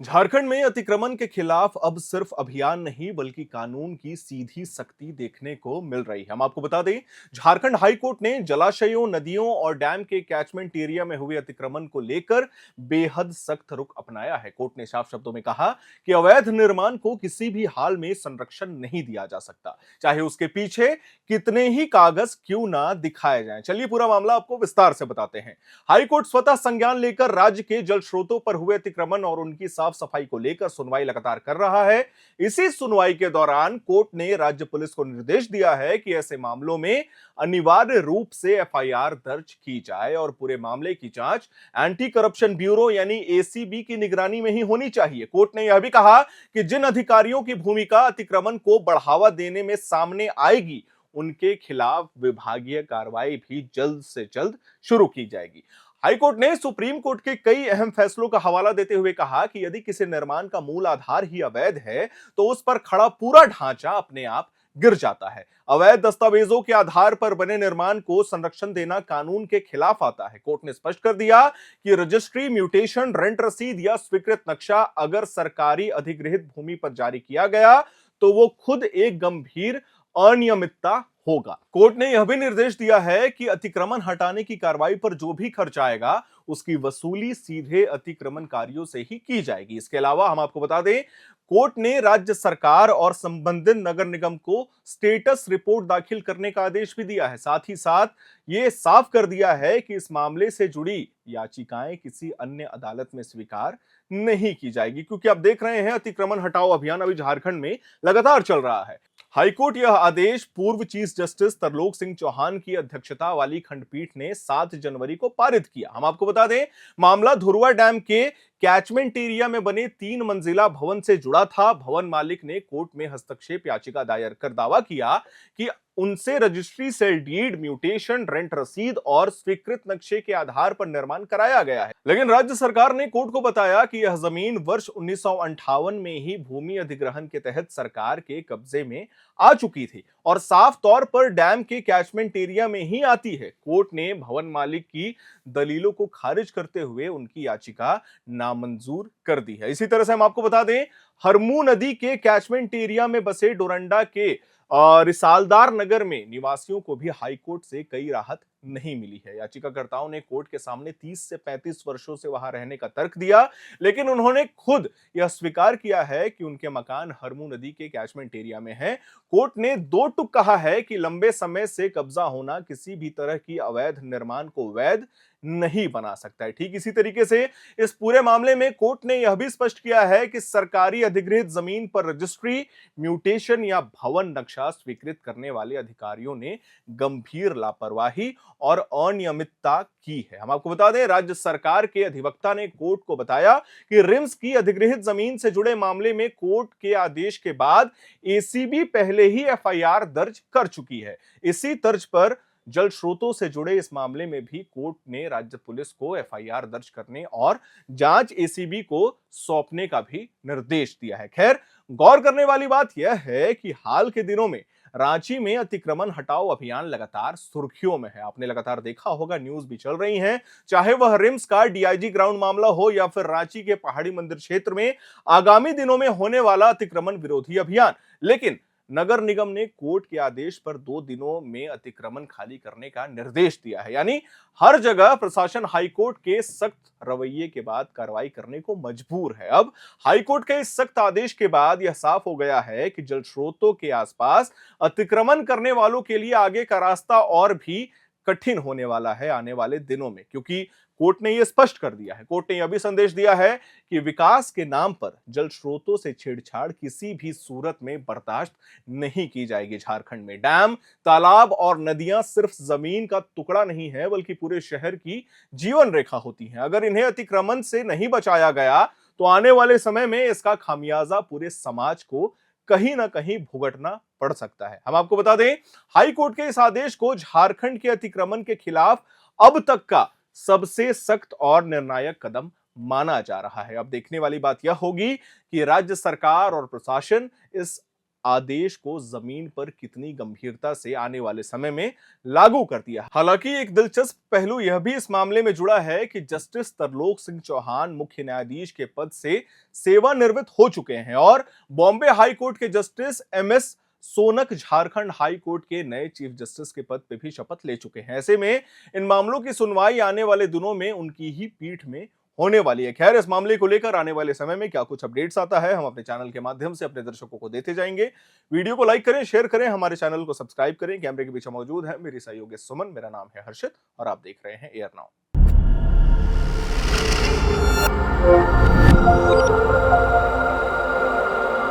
झारखंड में अतिक्रमण के खिलाफ अब सिर्फ अभियान नहीं बल्कि कानून की सीधी सख्ती देखने को मिल रही है। हम आपको बता दें, झारखंड हाई कोर्ट ने जलाशयों, नदियों और डैम के कैचमेंट एरिया में हुए अतिक्रमण को लेकर बेहद सख्त रुख अपनाया है। कोर्ट ने साफ शब्दों में कहा कि अवैध निर्माण को किसी भी हाल में संरक्षण नहीं दिया जा सकता, चाहे उसके पीछे कितने ही कागज क्यों ना दिखाए जाएं। चलिए पूरा मामला आपको विस्तार से बताते हैं। हाईकोर्ट स्वतः संज्ञान लेकर राज्य के जल स्रोतों पर हुए अतिक्रमण और उनकी साफ सफाई को लेकर सुनवाई लगातार कर रहा है। इसी सुनवाई के दौरान कोर्ट ने राज्य पुलिस को निर्देश दिया है कि ऐसे मामलों में अनिवार्य रूप से एफआईआर दर्ज की जाए और पूरे मामले की जांच एंटी करप्शन ब्यूरो यानी एसीबी की निगरानी में ही होनी चाहिए। कोर्ट ने यह भी कहा कि जिन अधिकारियों की भूमिका अतिक्रमण को बढ़ावा देने में सामने आएगी, उनके खिलाफ विभागीय कार्रवाई भी जल्द से जल्द शुरू की जाएगी। हाईकोर्ट ने सुप्रीम कोर्ट के कई अहम फैसलों का हवाला देते हुए कहा कि यदि किसी निर्माण का मूल आधार ही अवैध है तो उस पर खड़ा पूरा ढांचा अपने आप गिर जाता है। अवैध दस्तावेजों के आधार पर बने निर्माण को संरक्षण देना कानून के खिलाफ आता है। कोर्ट ने स्पष्ट कर दिया कि रजिस्ट्री, म्यूटेशन, रेंट रसीद या स्वीकृत नक्शा अगर सरकारी अधिगृहित भूमि पर जारी किया गया तो वो खुद एक गंभीर अनियमितता होगा। कोर्ट ने यह भी निर्देश दिया है कि अतिक्रमण हटाने की कार्रवाई पर जो भी खर्च आएगा उसकी वसूली सीधे अतिक्रमणकारियों से ही की जाएगी। इसके अलावा हम आपको बता दें, कोर्ट ने राज्य सरकार और संबंधित नगर निगम को स्टेटस रिपोर्ट दाखिल करने का आदेश भी दिया है। साथ ही साथ यह साफ कर दिया है कि इस मामले से जुड़ी याचिकाएं किसी अन्य अदालत में स्वीकार नहीं की जाएगी, क्योंकि आप देख रहे हैं अतिक्रमण हटाओ अभियान अभी झारखंड में लगातार चल रहा है। हाईकोर्ट यह आदेश पूर्व चीफ जस्टिस तरलोक सिंह चौहान की अध्यक्षता वाली खंडपीठ ने 7 जनवरी को पारित किया। हम आपको बता दें, मामला धुरवा डैम के कैचमेंट एरिया में बने 3 मंजिला भवन से जुड़ा था। भवन मालिक ने कोर्ट में हस्तक्षेप याचिका दायर कर दावा किया कि उनसे registry, sale deed, mutation, rent रसीद और स्वीकृत नक्शे के आधार पर निर्माण कराया गया है। लेकिन राज्य सरकार ने कोर्ट को बताया कि यह जमीन वर्ष 1958 में ही भूमि अधिग्रहण के तहत सरकार के कब्जे में आ चुकी थी और साफ तौर पर डैम के कैचमेंट एरिया में ही आती है। कोर्ट ने भवन मालिक की दलीलों को खारिज करते हुए उनकी याचिका नामंजूर कर दी है। इसी तरह से हम आपको बता दें, हरमू नदी के कैचमेंट एरिया में बसे डोरंडा के रिसालदार नगर में निवासियों को भी हाईकोर्ट से कई राहत नहीं मिली है। याचिकाकर्ताओं ने कोर्ट के सामने 30 से 35 वर्षों से वहां रहने का तर्क दिया, लेकिन उन्होंने खुद यह स्वीकार किया है कि उनके मकान हरमू नदी के कैचमेंट एरिया में है। कोर्ट ने 2 टूक कहा है कि लंबे समय से कब्जा होना किसी भी तरह की अवैध निर्माण को वैध नहीं बना सकता है। ठीक इसी तरीके से इस पूरे मामले में कोर्ट ने यह भी स्पष्ट किया है कि सरकारी अधिगृहित जमीन पर रजिस्ट्री, म्यूटेशन या भवन नक्शा स्वीकृत करने वाले अधिकारियों ने गंभीर लापरवाही और अनियमितता की है। हम आपको बता दें, राज्य सरकार के अधिवक्ता ने कोर्ट को बताया कि रिम्स की अधिगृहित जमीन से जुड़े मामले में कोर्ट के आदेश के बाद एसीबी पहले ही एफआईआर दर्ज कर चुकी है। इसी तर्ज पर जल स्रोतों से जुड़े इस मामले में भी कोर्ट ने राज्य पुलिस को एफआईआर दर्ज करने और जांच एसीबी को सौंपने का भी निर्देश दिया है। खैर, गौर करने वाली बात यह है कि हाल के दिनों में रांची में अतिक्रमण हटाओ अभियान लगातार सुर्खियों में है। आपने लगातार देखा होगा, न्यूज भी चल रही हैं, चाहे वह रिम्स का डीआईजी ग्राउंड मामला हो या फिर रांची के पहाड़ी मंदिर क्षेत्र में आगामी दिनों में होने वाला अतिक्रमण विरोधी अभियान। लेकिन नगर निगम ने कोर्ट के आदेश पर 2 दिनों में अतिक्रमण खाली करने का निर्देश दिया है। यानी हर जगह प्रशासन हाईकोर्ट के सख्त रवैये के बाद कार्रवाई करने को मजबूर है। अब हाईकोर्ट के इस सख्त आदेश के बाद यह साफ हो गया है कि जल स्रोतों के आसपास अतिक्रमण करने वालों के लिए आगे का रास्ता और भी कठिन होने वाला है आने वाले दिनों में, क्योंकि कोर्ट ने यह स्पष्ट कर दिया है। कोर्ट ने यह भी संदेश दिया है कि विकास के नाम पर जल स्रोतों से छेड़छाड़ किसी भी सूरत में बर्दाश्त नहीं की जाएगी। झारखंड में डैम, तालाब और नदियां सिर्फ जमीन का टुकड़ा नहीं है बल्कि पूरे शहर की जीवन रेखा होती हैं। अगर इन्हें अतिक्रमण से नहीं बचाया गया तो आने वाले समय में इसका खामियाजा पूरे समाज को कहीं ना कहीं भुगतना पड़ सकता है। हम आपको बता दें, हाई कोर्ट के इस आदेश को झारखंड के अतिक्रमण के खिलाफ अब तक का सबसे सख्त और निर्णायक कदम माना जा रहा है। अब देखने वाली बात यह होगी कि राज्य सरकार और प्रशासन इस आदेश को जमीन पर कितनी गंभीरता से आने वाले समय में लागू कर दिया। हालांकि एक दिलचस्प पहलू यह भी इस मामले में जुड़ा है कि जस्टिस तरलोक सिंह चौहान मुख्य न्यायाधीश के पद से सेवानिवृत्त हो चुके हैं और बॉम्बे हाई कोर्ट के justice MS Shaunak Jharkhand high court के नए चीफ जस्टिस के पद पर भी शपथ ले चुके हैं। ऐसे में इन मामलों की सुनवाई आने वाले दिनों में उनकी ही पीठ में होने वाली है। खैर, इस मामले को लेकर आने वाले समय में क्या कुछ अपडेट्स आता है, हम अपने चैनल के माध्यम से अपने दर्शकों को देते जाएंगे। वीडियो को लाइक करें, शेयर करें, हमारे चैनल को सब्सक्राइब करें। कैमरे के पीछे मौजूद है मेरी सहयोगी सुमन, मेरा नाम है हर्षित और आप देख रहे हैं एयर नाउ।